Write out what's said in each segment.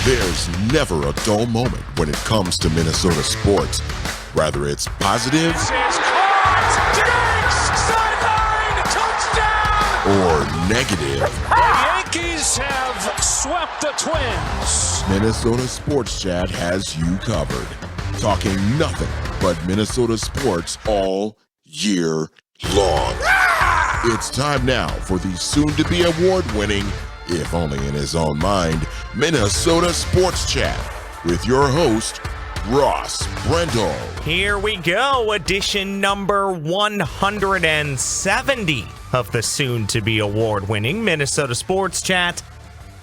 There's never a dull moment when it comes to Minnesota sports. Whether it's positive or negative. The Yankees have swept the Twins. Minnesota Sports Chat has you covered. Talking nothing but Minnesota sports all year long. It's time now for the soon-to-be award-winning, if only in his own mind, Minnesota Sports Chat with your host, Ross Brendel. Here we go, edition number 170 of the soon-to-be award-winning Minnesota Sports Chat.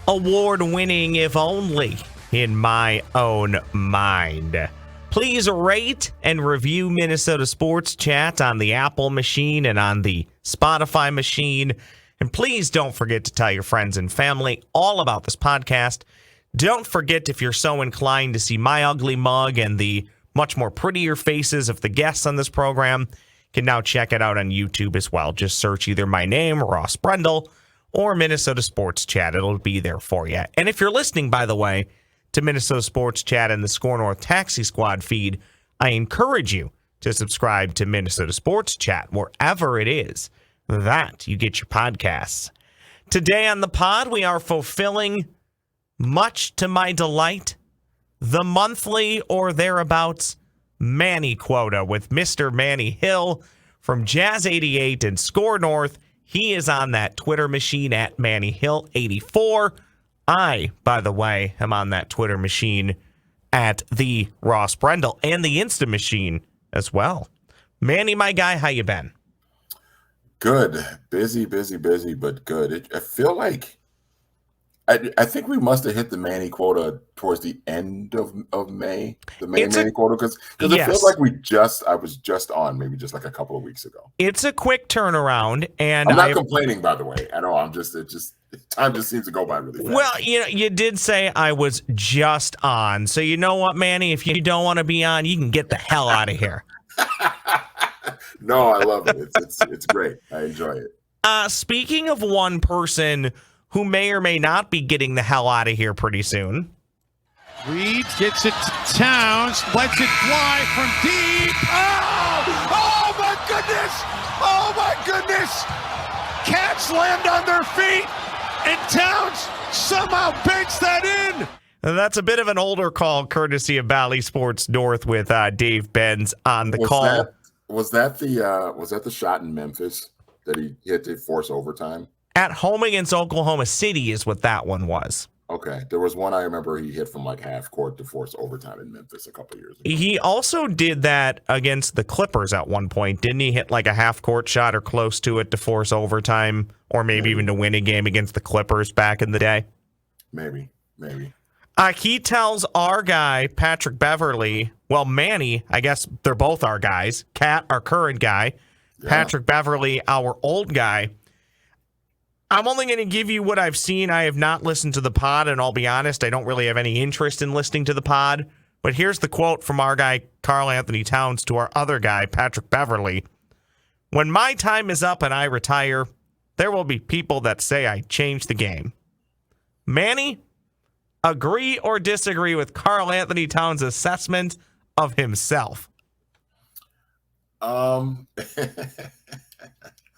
Award-winning, if only in my own mind. Please rate and review Minnesota Sports Chat on the Apple machine and on the Spotify machine. And please don't forget to tell your friends and family all about this podcast. Don't forget, if you're so inclined, to see my ugly mug and the much more prettier faces of the guests on this program, you can now check it out on YouTube as well. Just search either my name, Ross Brendel, or Minnesota Sports Chat. It'll be there for you. And if you're listening, by the way, to Minnesota Sports Chat and the Score North Taxi Squad feed, I encourage you to subscribe to Minnesota Sports Chat wherever it is that you get your podcasts. Today on the pod, we are fulfilling, much to my delight, the monthly or thereabouts Manny quota with Mr. Manny Hill from Jazz 88 and Score North. He is on that Twitter machine at Manny Hill 84. I, by the way, am on that Twitter machine at the Ross Brendel and the Insta machine as well. Manny, my guy, how you been? Good. Busy, but good. I feel like I think we must have hit the Manny quota towards the end of May, the Manny quota, because it feels like I was just on maybe just like a couple of weeks ago. It's a quick turnaround, and I'm not complaining, by the way. I know time just seems to go by really fast. Well, you did say I was just on, so you know what, Manny? If you don't want to be on, you can get the hell out of here. No, I love it. It's great. I enjoy it. Speaking of one person who may or may not be getting the hell out of here pretty soon. Reed gets it to Towns, lets it fly from deep. Oh my goodness! Oh my goodness! Cats land on their feet, and Towns somehow banks that in. That's a bit of an older call, courtesy of Valley Sports North, with Dave Benz on the call. Was that the shot in Memphis that he hit to force overtime? At home against Oklahoma City is what that one was. Okay. There was one I remember he hit from like half court to force overtime in Memphis a couple years ago. He also did that against the Clippers at one point. Didn't he hit like a half court shot or close to it to force overtime, or maybe even to win a game against the Clippers back in the day? Maybe. He tells our guy, Patrick Beverly, well, Manny, I guess they're both our guys. Cat, our current guy. Yeah. Patrick Beverly, our old guy. I'm only going to give you what I've seen. I have not listened to the pod, and I'll be honest, I don't really have any interest in listening to the pod. But here's the quote from our guy, Karl-Anthony Towns, to our other guy, Patrick Beverly. When my time is up and I retire, there will be people that say I changed the game. Manny, agree or disagree with Karl-Anthony Towns' assessment of himself?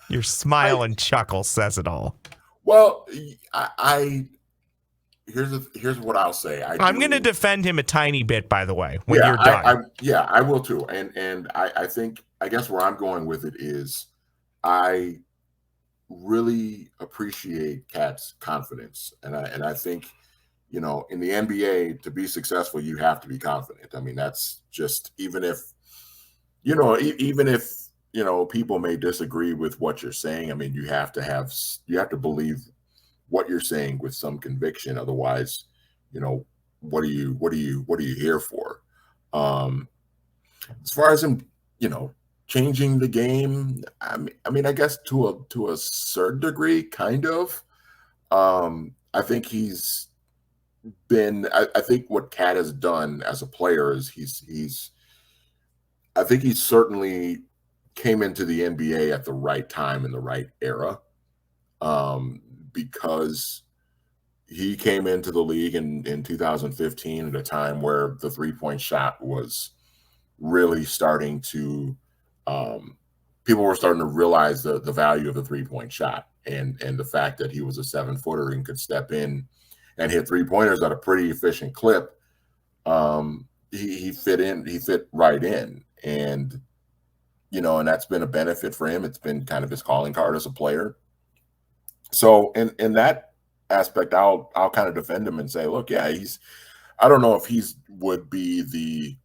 Your smile and chuckle says it all. Well, here's what I'll say. I'm going to defend him a tiny bit, by the way, when you're done. I will too. And I think, I guess where I'm going with it is I really appreciate Cat's confidence. And I think, in the NBA, to be successful, you have to be confident. I mean, that's just, even if people may disagree with what you're saying. I mean, you have to believe what you're saying with some conviction. Otherwise, what are you here for? As far as him, changing the game, I mean, I guess to a certain degree, kind of. I think he's been. I think what Cat has done as a player is I think he certainly came into the NBA at the right time in the right era, because he came into the league in 2015 at a time where the three-point shot was really starting to people were starting to realize the value of the three-point shot and the fact that he was a 7-footer and could step in and hit three-pointers at a pretty efficient clip. He fit right in. And, and that's been a benefit for him. It's been kind of his calling card as a player. So in that aspect, I'll kind of defend him and say, look, yeah, I don't know if would be the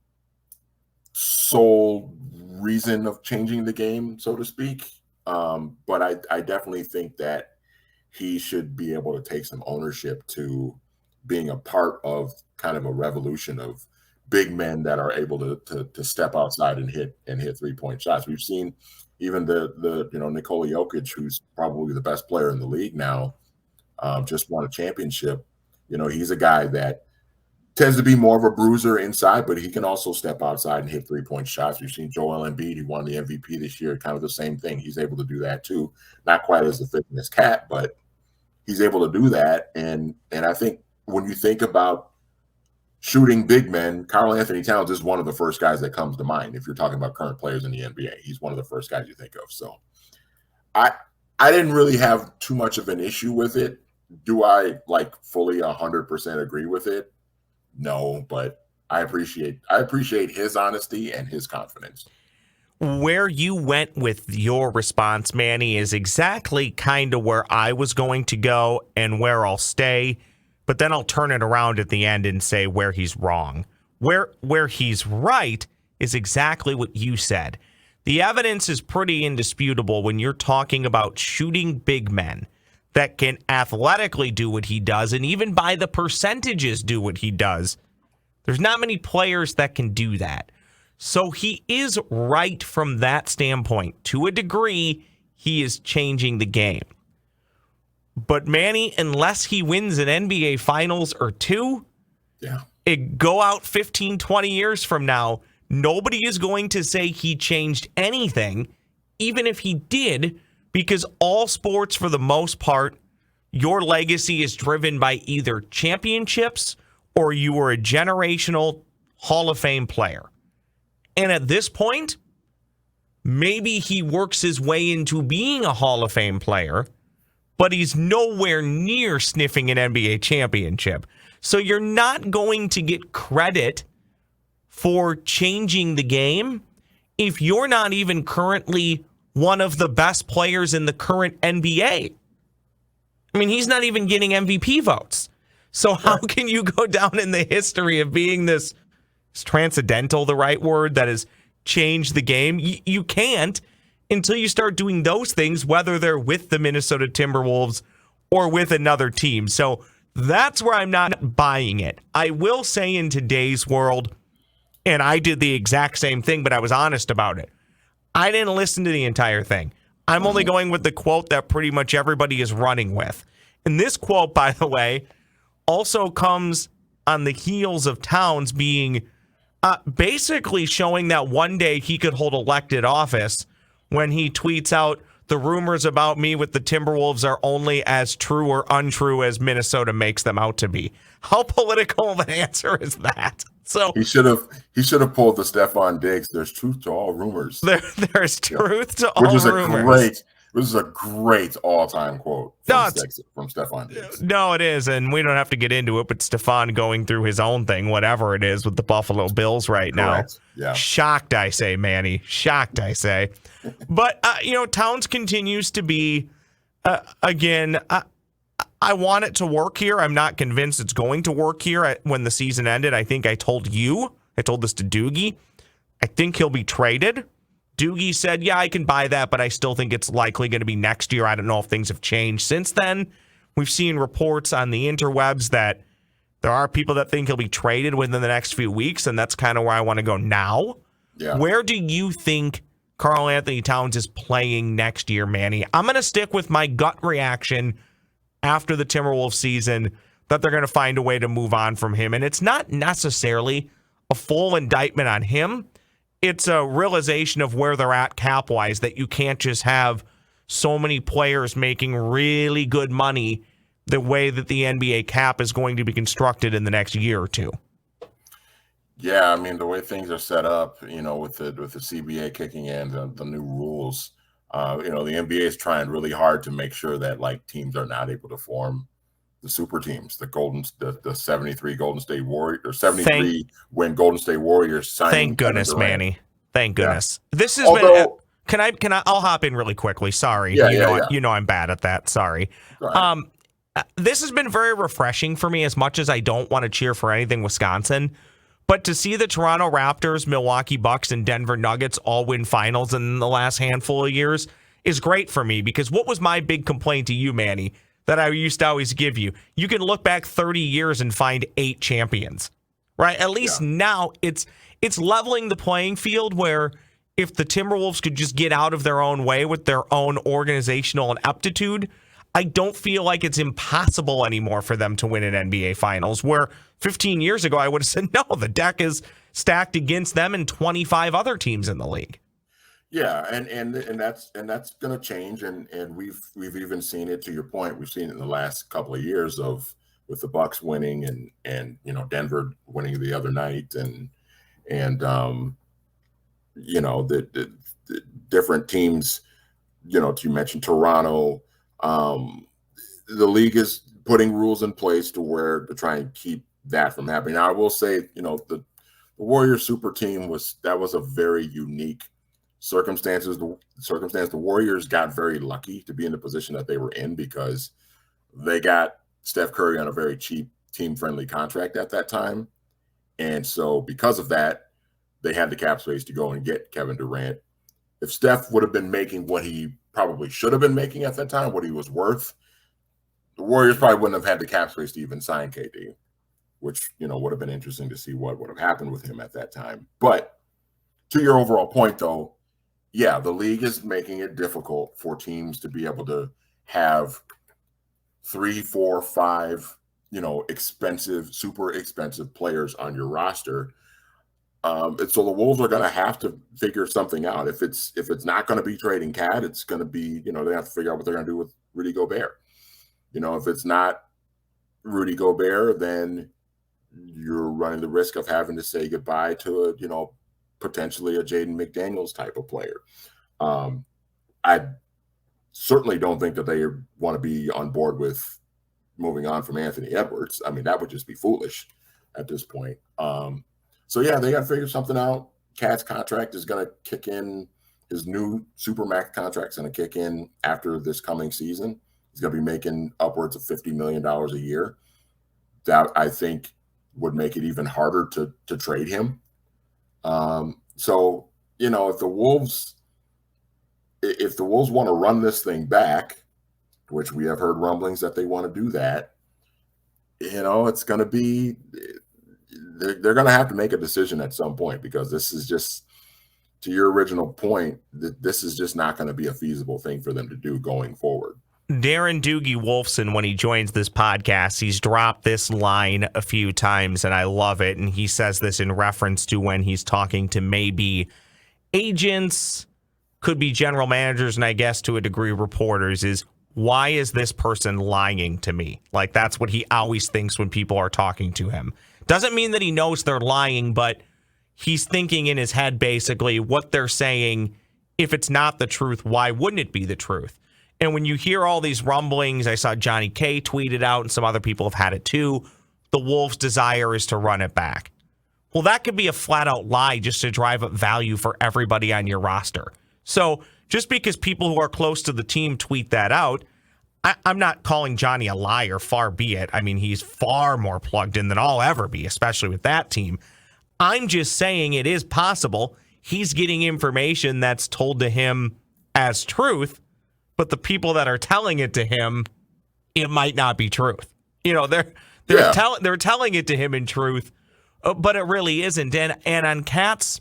sole reason of changing the game, so to speak. But I definitely think that he should be able to take some ownership to being a part of kind of a revolution of big men that are able to step outside and hit 3-point shots. We've seen even the Nikola Jokic, who's probably the best player in the league now, just won a championship. He's a guy that tends to be more of a bruiser inside, but he can also step outside and hit 3-point shots. We've seen Joel Embiid, he won the MVP this year, kind of the same thing. He's able to do that too. Not quite as efficient as Cat, but he's able to do that. And I think when you think about shooting big men, Karl-Anthony Towns is one of the first guys that comes to mind. If you're talking about current players in the NBA, he's one of the first guys you think of. So I didn't really have too much of an issue with it. Do I fully 100% agree with it? No, but I appreciate his honesty and his confidence. Where you went with your response, Manny, is exactly kind of where I was going to go and where I'll stay. But then I'll turn it around at the end and say where he's wrong. Where he's right is exactly what you said. The evidence is pretty indisputable when you're talking about shooting big men that can athletically do what he does, and even by the percentages do what he does. There's not many players that can do that. So he is right from that standpoint. To a degree, he is changing the game. But Manny, unless he wins an NBA Finals or two, go out 15, 20 years from now, nobody is going to say he changed anything, even if he did, because all sports, for the most part, your legacy is driven by either championships or you were a generational Hall of Fame player. And at this point, maybe he works his way into being a Hall of Fame player, but he's nowhere near sniffing an NBA championship. So you're not going to get credit for changing the game if you're not even currently one of the best players in the current NBA. I mean, he's not even getting MVP votes. So how can you go down in the history of being this, is transcendental the right word, that has changed the game? You can't until you start doing those things, whether they're with the Minnesota Timberwolves or with another team. So that's where I'm not buying it. I will say in today's world, and I did the exact same thing, but I was honest about it. I didn't listen to the entire thing. I'm only going with the quote that pretty much everybody is running with. And this quote, by the way, also comes on the heels of Towns being basically showing that one day he could hold elected office when he tweets out, "The rumors about me with the Timberwolves are only as true or untrue as Minnesota makes them out to be." How political of an answer is that? So he should have pulled the Stephon Diggs. There's truth to all rumors. There's truth to all rumors. Which is a great all-time quote from Stephon Diggs. No, it is, and we don't have to get into it, but Stephon going through his own thing, whatever it is, with the Buffalo Bills right now. Yeah. Shocked, I say, Manny. Shocked, I say. But, Towns continues to be, again, I want it to work here. I'm not convinced it's going to work here. When the season ended, I think I told this to Doogie, I think he'll be traded. Doogie said, yeah, I can buy that, but I still think it's likely going to be next year. I don't know if things have changed since then. We've seen reports on the interwebs that there are people that think he'll be traded within the next few weeks, and that's kind of where I want to go now. Yeah. Where do you think Karl-Anthony Towns is playing next year, Manny? I'm going to stick with my gut reaction after the Timberwolves season that they're going to find a way to move on from him. And it's not necessarily a full indictment on him. It's a realization of where they're at cap-wise, that you can't just have so many players making really good money the way that the NBA cap is going to be constructed in the next year or two. Yeah, I mean, the way things are set up, with the CBA kicking in, the new rules, the NBA is trying really hard to make sure that like teams are not able to form the super teams, the 73 Golden State Warriors, or 73 when Golden State Warriors signed. Thank goodness, Manny. Thank goodness. Yeah. This has Although, been. Can I? I'll hop in really quickly. Sorry. You know I'm bad at that. Sorry. This has been very refreshing for me. As much as I don't want to cheer for anything Wisconsin. But to see the Toronto Raptors, Milwaukee Bucks, and Denver Nuggets all win finals in the last handful of years is great for me, because what was my big complaint to you, Manny, that I used to always give you? You can look back 30 years and find 8 champions, right? At least now it's leveling the playing field, where if the Timberwolves could just get out of their own way with their own organizational ineptitude, I don't feel like it's impossible anymore for them to win an NBA Finals, where 15 years ago I would have said, no, the deck is stacked against them and 25 other teams in the league. Yeah, and that's going to change, and we've even seen it. To your point, we've seen it in the last couple of years with the Bucks winning and Denver winning the other night, and the different teams. You mentioned Toronto. The league is putting rules in place to try and keep that from happening. Now, I will say, the Warriors super team was a very unique circumstance. The Warriors got very lucky to be in the position that they were in, because they got Steph Curry on a very cheap, team-friendly contract at that time. And so because of that, they had the cap space to go and get Kevin Durant. If Steph would have been making what he probably should have been making at that time, what he was worth, the Warriors probably wouldn't have had the cap space to even sign KD, which, would have been interesting to see what would have happened with him at that time. But to your overall point, though, yeah, the league is making it difficult for teams to be able to have 3, 4, 5, super expensive players on your roster. And so the Wolves are going to have to figure something out. If it's not going to be trading Cat, it's going to be, they have to figure out what they're going to do with Rudy Gobert. If it's not Rudy Gobert, then you're running the risk of having to say goodbye to potentially a Jaden McDaniels type of player. I certainly don't think that they want to be on board with moving on from Anthony Edwards. I mean, that would just be foolish at this point. So, yeah, they got to figure something out. Cat's contract is going to kick in. His new Supermax contract is going to kick in after this coming season. He's going to be making upwards of $50 million a year. That, I think, would make it even harder to trade him. So, if the Wolves want to run this thing back, which we have heard rumblings that they want to do that, it's going to be – they're going to have to make a decision at some point, because this is just, to your original point, this is just not going to be a feasible thing for them to do going forward. Darren Doogie Wolfson, when he joins this podcast, he's dropped this line a few times, and I love it. And he says this in reference to when he's talking to maybe agents, could be general managers, and I guess to a degree reporters, is, why is this person lying to me? Like, that's what he always thinks when people are talking to him. Doesn't mean that he knows they're lying, but he's thinking in his head, basically, what they're saying, if it's not the truth, why wouldn't it be the truth? And when you hear all these rumblings, I saw Johnny K tweet it out, and some other people have had it too, the Wolves' desire is to run it back. Well, that could be a flat-out lie just to drive up value for everybody on your roster. So just because people who are close to the team tweet that out, I'm not calling Johnny a liar, far be it. I mean, he's far more plugged in than I'll ever be, especially with that team. I'm just saying it is possible he's getting information that's told to him as truth, but the people that are telling it to him, it might not be truth. They're telling it to him in truth, but it really isn't. And on Cat's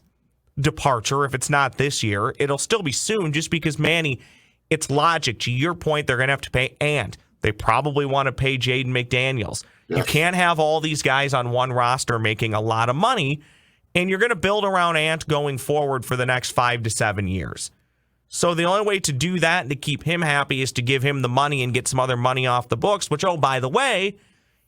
departure, if it's not this year, it'll still be soon, just because, Manny, it's logic. To your point, they're going to have to pay, and they probably want to pay Jaden McDaniels. Yes. You can't have all these guys on one roster making a lot of money, and you're going to build around Ant going forward for the next 5 to 7 years. So the only way to do that and to keep him happy is to give him the money and get some other money off the books, which, oh, by the way,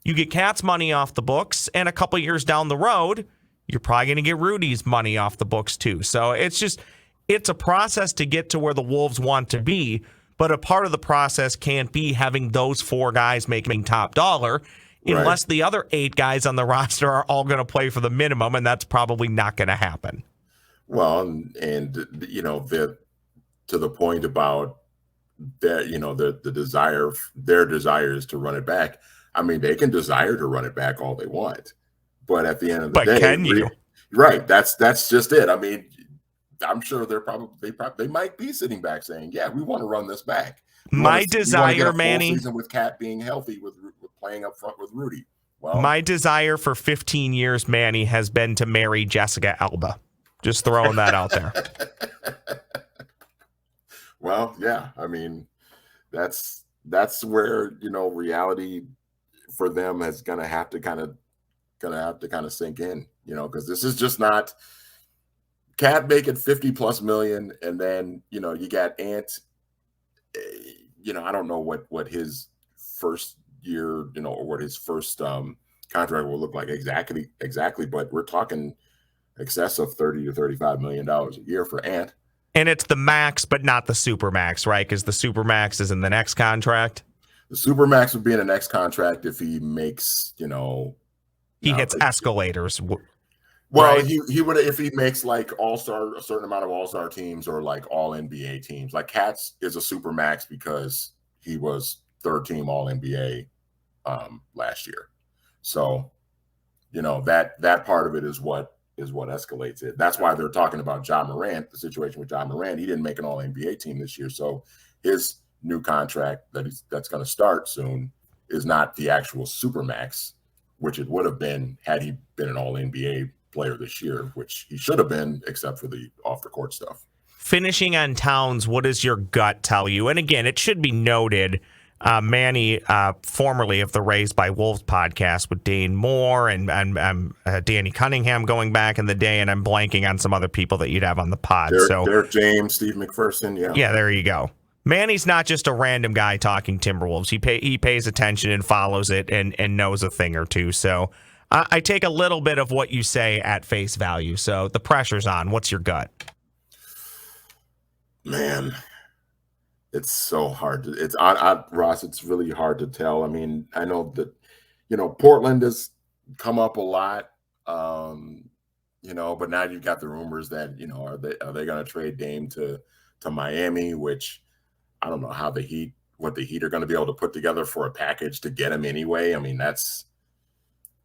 you get Cat's money off the books, and a couple years down the road, you're probably going to get Rudy's money off the books too. So it's a process to get to where the Wolves want to be, but a part of the process can't be having those 4 guys making top dollar unless the other 8 guys on the roster are all going to play for the minimum, and that's probably not going to happen. Well, and to the point about that, the desire, their desire is to run it back. I mean, they can desire to run it back all they want, but at the end of the day, can you? Right? That's just it. I mean, I'm sure they might be sitting back saying, "Yeah, we want to run this back." My desire, Manny, season with Cat being healthy, with playing up front with Rudy. Well, my desire for 15 years, Manny, has been to marry Jessica Alba. Just throwing that out there. Well, yeah. I mean, that's where reality for them is gonna have to kind of sink in. Because this is just not Cat making 50+ million, and then you got Ant. I don't know what his first year, or what his first contract will look like exactly, but we're talking excess of $30 to $35 million a year for Ant. And it's the max, but not the super max, right? Because the super max is in the next contract. The super max would be in the next contract if he makes, he hits escalators. Well, right? he would, if he makes like all-star, a certain amount of all-star teams or like all NBA teams. Like Cat's is a super max because he was 3rd team all NBA last year. So, that part of it is what escalates it. That's why they're talking about Ja Morant, the situation with Ja Morant. He didn't make an all NBA team this year. So his new contract that's going to start soon is not the actual super max, which it would have been had he been an all NBA player this year, which he should have been, except for the off the court stuff. Finishing on Towns, what does your gut tell you? And again, it should be noted, Manny, formerly of the Raised by Wolves podcast with Dane Moore and Danny Cunningham going back in the day, and I'm blanking on some other people that you'd have on the pod. Derek James, Steve McPherson, yeah, there you go. Manny's not just a random guy talking Timberwolves. He pays attention and follows it and knows a thing or two. So I take a little bit of what you say at face value. So the pressure's on. What's your gut? Man, it's so hard to, Ross, it's really hard to tell. I mean, I know that, Portland has come up a lot, but now you've got the rumors that, are they going to trade Dame to Miami, which I don't know what the Heat are going to be able to put together for a package to get him anyway. I mean, that's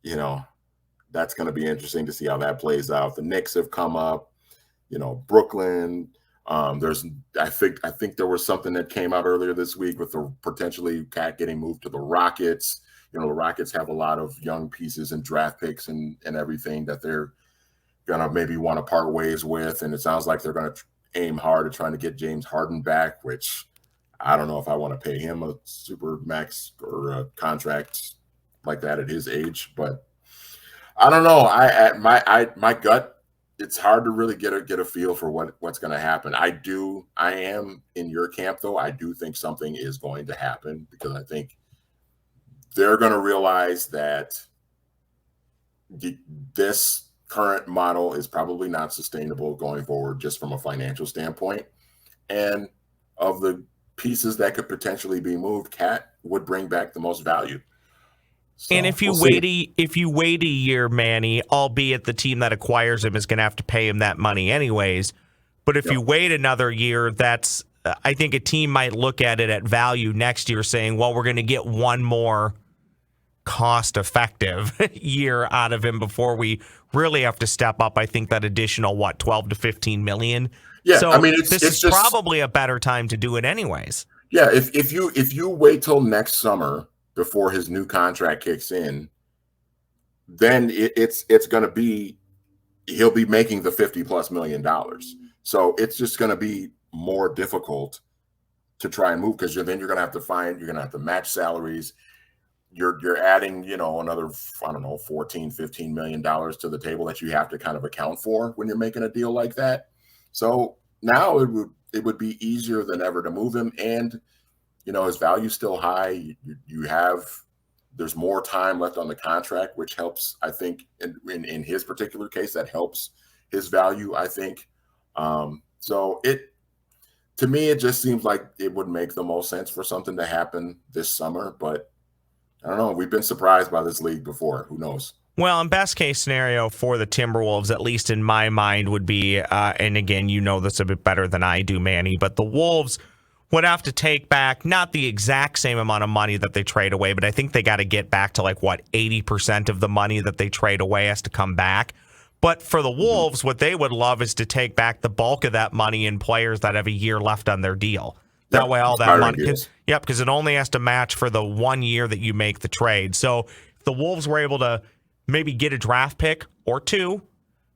going to be interesting to see how that plays out. The Knicks have come up, Brooklyn. I think there was something that came out earlier this week with the potentially Cat getting moved to the Rockets. The Rockets have a lot of young pieces and draft picks and everything that they're gonna maybe want to part ways with, and it sounds like they're gonna aim hard at trying to get James Harden back, which I don't know if I want to pay him a super max or a contract like that at his age, but I don't know. My gut. It's hard to really get a feel for what's going to happen. I am in your camp, though. I do think something is going to happen because I think they're going to realize that this current model is probably not sustainable going forward, just from a financial standpoint. And of the pieces that could potentially be moved, Cat would bring back the most value. So, and if you wait a year, Manny, albeit the team that acquires him is going to have to pay him that money anyways. But if you wait another year, I think a team might look at it at value next year, saying, "Well, we're going to get one more cost-effective year out of him before we really have to step up." I think that additional 12 to 15 million. Yeah, so I mean, this is just probably a better time to do it anyways. Yeah, if you wait till next summer before his new contract kicks in, then it's going to be, he'll be making the $50+ million. So it's just going to be more difficult to try and move, because then you're going to have to match salaries. You're adding, another, I don't know, $14-15 million to the table that you have to kind of account for when you're making a deal like that. So now it would be easier than ever to move him, and his value's still high. There's more time left on the contract, which helps. I think in his particular case, that helps his value. I think. So to me, it just seems like it would make the most sense for something to happen this summer. But I don't know. We've been surprised by this league before. Who knows? Well, in best case scenario for the Timberwolves, at least in my mind, would be, and again, you know this a bit better than I do, Manny, but the Wolves would have to take back not the exact same amount of money that they trade away, but I think they got to get back to 80% of the money that they trade away has to come back. But for the Wolves, what they would love is to take back the bulk of that money in players that have a year left on their deal. That way all that money, because it only has to match for the 1 year that you make the trade. So if the Wolves were able to maybe get a draft pick or two,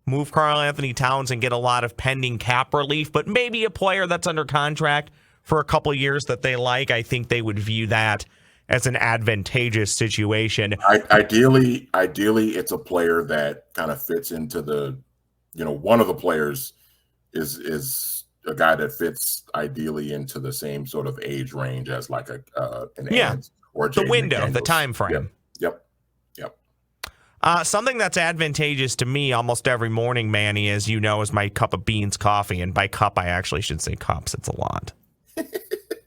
move Karl-Anthony Towns and get a lot of pending cap relief, but maybe a player that's under contract for a couple of years that they like, I think they would view that as an advantageous situation. Ideally, it's a player that kind of fits into the, one of the players is a guy that fits ideally into the same sort of age range as an Ant or the window, the time frame. Yep. Something that's advantageous to me almost every morning, Manny, as you know, is my cup of beans coffee. And by cup, I actually should say cups. It's a lot.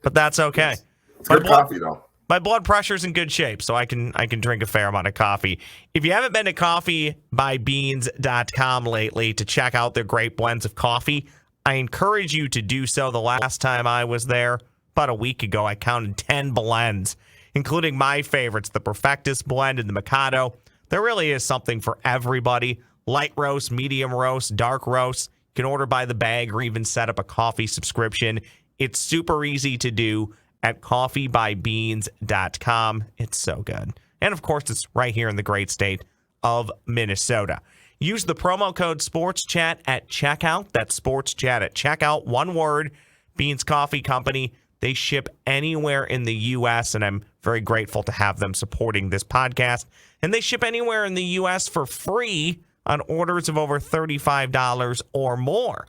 But that's okay. It's good coffee, though. My blood pressure's in good shape, so I can drink a fair amount of coffee. If you haven't been to coffeebybeans.com lately to check out their great blends of coffee, I encourage you to do so. The last time I was there, about a week ago, I counted 10 blends, including my favorites, the Perfectus blend and the Mikado. There really is something for everybody. Light roast, medium roast, dark roast. You can order by the bag or even set up a coffee subscription. It's super easy to do at coffeebybeans.com. It's so good. And of course, it's right here in the great state of Minnesota. Use the promo code SportsChat at checkout. That's SportsChat at checkout. One word, Beans Coffee Company. They ship anywhere in the U.S., and I'm very grateful to have them supporting this podcast. And they ship anywhere in the U.S. for free on orders of over $35 or more.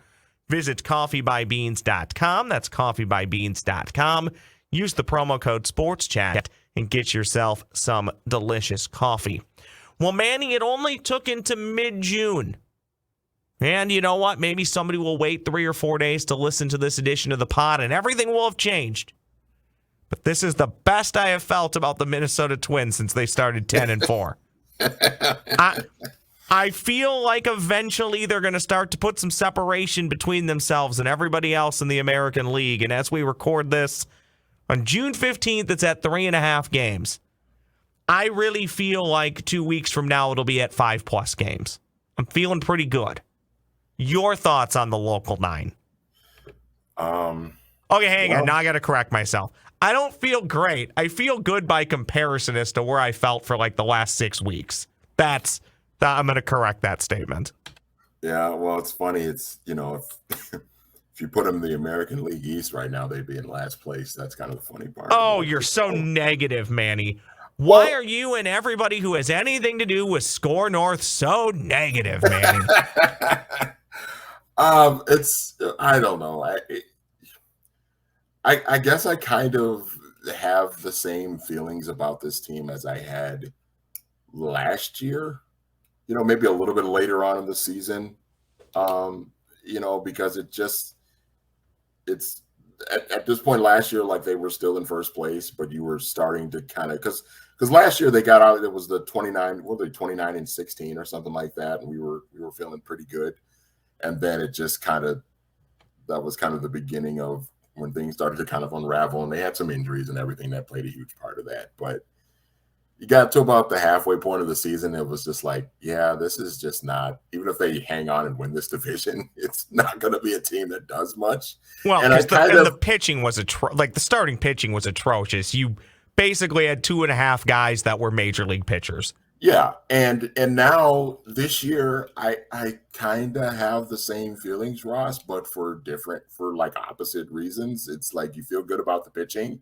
Visit coffeebybeans.com. That's coffeebybeans.com. Use the promo code SportsChat and get yourself some delicious coffee. Well, Manny, it only took into mid-June. And you know what? Maybe somebody will wait 3 or 4 days to listen to this edition of the pod, and everything will have changed. But this is the best I have felt about the Minnesota Twins since they started 10-4. I feel like eventually they're going to start to put some separation between themselves and everybody else in the American League. And as we record this on June 15th, it's at 3.5 games. I really feel like 2 weeks from now it'll be at 5+ games. I'm feeling pretty good. Your thoughts on the local 9? Okay, hang on. Now I got to correct myself. I don't feel great. I feel good by comparison as to where I felt for the last 6 weeks. I'm going to correct that statement. Yeah, well, it's funny. It's, if you put them in the American League East right now, they'd be in last place. That's kind of the funny part. Oh, you're so negative, Manny. Why are you and everybody who has anything to do with Score North so negative, Manny? I don't know. I guess I kind of have the same feelings about this team as I had last year. Maybe a little bit later on in the season. Because it's at this point last year, they were still in first place, but you were starting to kind of because last year they got out. It was the 29-16 or something like that, and we were feeling pretty good. And then it just that was kind of the beginning of when things started to kind of unravel, and they had some injuries and everything that played a huge part of that. But you got to about the halfway point of the season, it was just this is just not, even if they hang on and win this division, it's not going to be a team that does much. Well, and the pitching was the starting pitching was atrocious. You basically had 2.5 guys that were major league pitchers. Yeah, and now this year, I kind of have the same feelings, Ross, but for opposite reasons. It's you feel good about the pitching,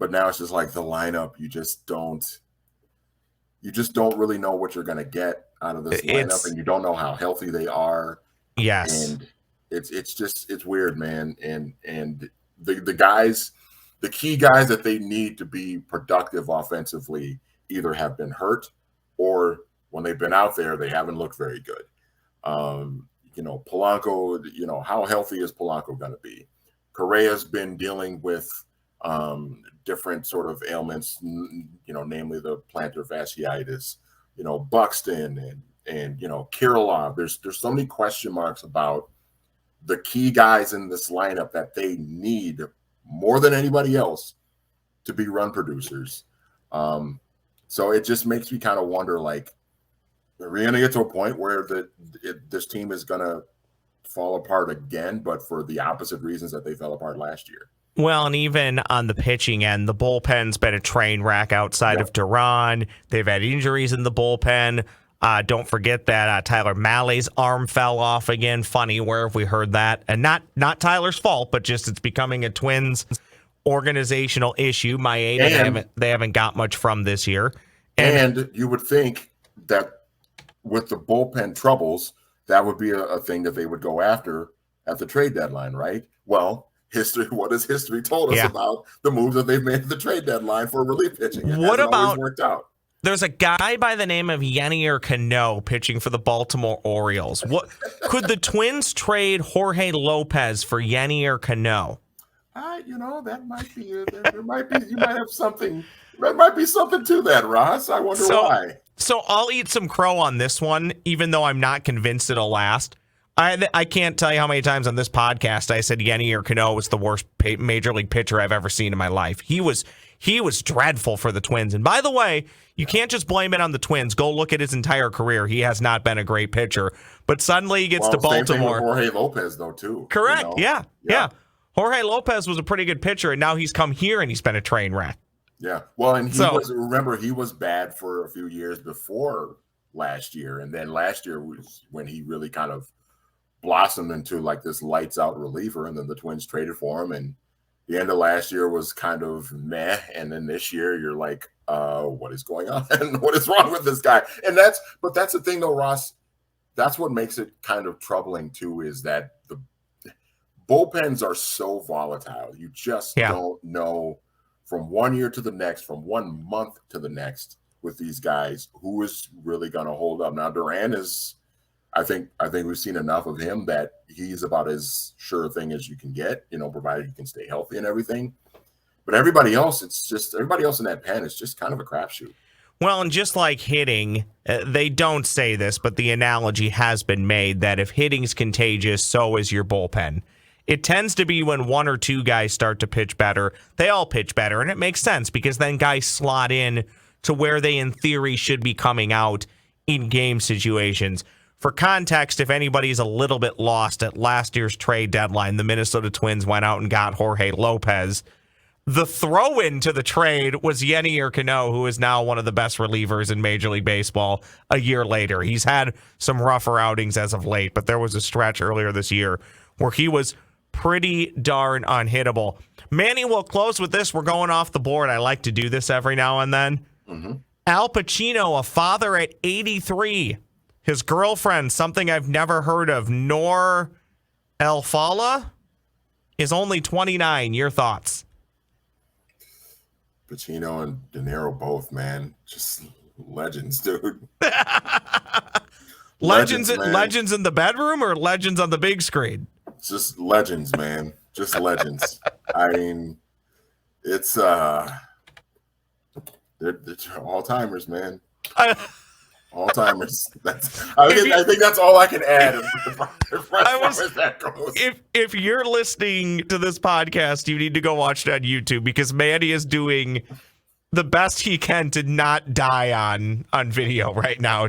but now it's just the lineup. You just don't really know what you're going to get out of this lineup, and you don't know how healthy they are. Yes. And It's weird, man. And the guys, the key guys that they need to be productive offensively either have been hurt or when they've been out there, they haven't looked very good. Polanco, how healthy is Polanco going to be? Correa's been dealing with different sort of ailments, namely the plantar fasciitis, Buxton and Kirilov. There's so many question marks about the key guys in this lineup that they need more than anybody else to be run producers. So it just makes me kind of wonder, like, are we going to get to a point where this team is going to fall apart again, but for the opposite reasons that they fell apart last year? Well, and even on the pitching end, the bullpen's been a train wreck outside of Duran. They've had injuries in the bullpen. Don't forget that Tyler Mallay's arm fell off again. Funny, where have we heard that? And not Tyler's fault, but just it's becoming a Twins organizational issue. Maeda, they haven't got much from this year. And you would think that with the bullpen troubles, that would be a thing that they would go after at the trade deadline, right? Well, what has history told us about the moves that they've made at the trade deadline for relief pitching? What about always worked out? There's a guy by the name of Yenier Cano pitching for the Baltimore Orioles. What could the Twins trade Jorge Lopez for Yenier Cano? That might be there might be you might have something. There might be something to that, Ross. I wonder why. So I'll eat some crow on this one, even though I'm not convinced it'll last. I can't tell you how many times on this podcast I said Yenier Cano was the worst major league pitcher I've ever seen in my life. He was dreadful for the Twins. And by the way, you can't just blame it on the Twins. Go look at his entire career. He has not been a great pitcher. But suddenly he gets to Baltimore. Same thing with Jorge Lopez, though, too. Correct. Yeah. Jorge Lopez was a pretty good pitcher, and now he's come here and he's been a train wreck. Yeah. Well, and he was bad for a few years before last year. And then last year was when he really kind of blossomed into like this lights out reliever. And then the Twins traded for him. And the end of last year was kind of meh. And then this year you're like, what is going on? What is wrong with this guy? But that's the thing though, Ross, that's what makes it kind of troubling too, is that the bullpens are so volatile. You just don't know from one year to the next, from 1 month to the next with these guys, who is really going to hold up. Now, Duran is, I think we've seen enough of him that he's about as sure a thing as you can get, provided you can stay healthy and everything. But everybody else in that pen is just kind of a crapshoot. Well, and just like hitting, they don't say this, but the analogy has been made that if hitting's contagious, so is your bullpen. It tends to be when one or two guys start to pitch better, they all pitch better, and it makes sense because then guys slot in to where they, in theory, should be coming out in game situations. For context, if anybody's a little bit lost, at last year's trade deadline, the Minnesota Twins went out and got Jorge Lopez. The throw-in to the trade was Yenier Cano, who is now one of the best relievers in Major League Baseball a year later. He's had some rougher outings as of late, but there was a stretch earlier this year where he was pretty darn unhittable. Manny, we'll close with this. We're going off the board. I like to do this every now and then. Mm-hmm. Al Pacino, a father at 83. His girlfriend, something I've never heard of, Noor El-Fala, is only 29. Your thoughts? Pacino and De Niro both, man. Just legends, dude. Legends in the bedroom or legends on the big screen? Just legends, man. Just legends. I mean, it's they're all timers, man. All timers. I think that's all I can add. If you're listening to this podcast, you need to go watch it on YouTube because Manny is doing the best he can to not die on video right now.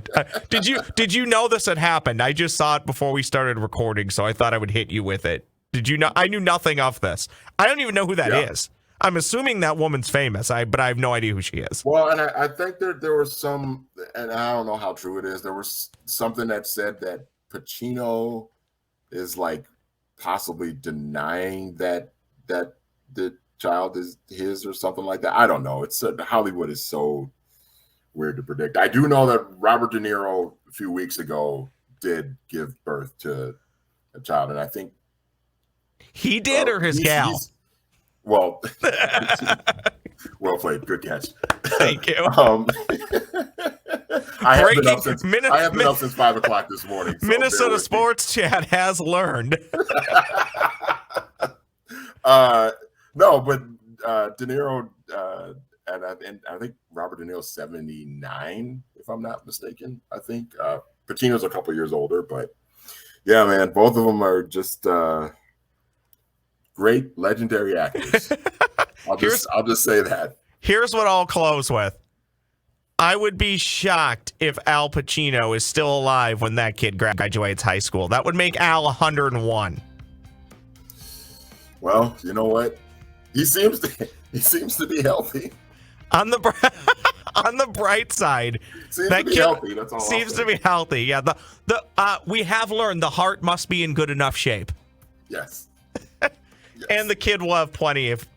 Did you know this had happened? I just saw it before we started recording, so I thought I would hit you with it. Did you know? I knew nothing of this. I don't even know who that is. I'm assuming that woman's famous, but I have no idea who she is. Well, and I think there was some, and I don't know how true it is. There was something that said that Pacino is like possibly denying that the child is his or something like that. I don't know. Hollywood is so weird to predict. I do know that Robert De Niro a few weeks ago did give birth to child, and I think he did or his gal. Well, well played, good catch. Thank you. I have been up since 5:00 this morning. So Minnesota Sports Chat has learned. No, but De Niro, and I think Robert De Niro's 79, if I'm not mistaken. I think Pacino's a couple years older, but yeah, man, both of them are just great, legendary actors. I'll just say that. Here's what I'll close with. I would be shocked if Al Pacino is still alive when that kid graduates high school. That would make Al 101. Well, you know what? He seems to be healthy. On the bright side, that kid healthy. That's all seems to be healthy. Yeah, we have learned the heart must be in good enough shape. Yes. And the kid will have plenty of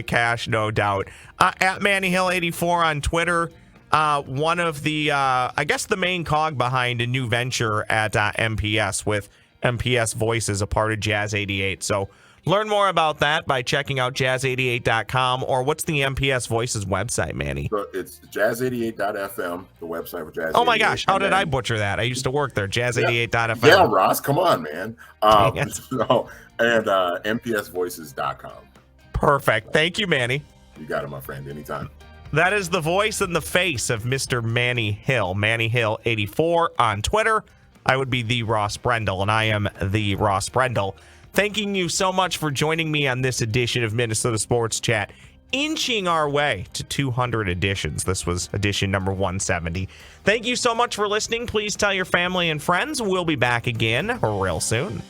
cash, no doubt. At Manny Hill 84 on Twitter, one of the I guess the main cog behind a new venture at MPS with MPS Voices, a part of Jazz 88. So learn more about that by checking out jazz88.com, or what's the MPS Voices website, Manny? So it's jazz88.fm, the website for Jazz 88. Oh my gosh, how did I butcher that? I used to work there, jazz88.fm. Yeah, Ross, come on, man. And mpsvoices.com. Perfect. Thank you, Manny. You got it, my friend, anytime. That is the voice and the face of Mr. Manny Hill. Manny Hill 84 on Twitter. I would be the Ross Brendel, and I am the Ross Brendel. Thanking you so much for joining me on this edition of Minnesota Sports Chat, inching our way to 200 editions. This was edition number 170. Thank you so much for listening. Please tell your family and friends. We'll be back again real soon.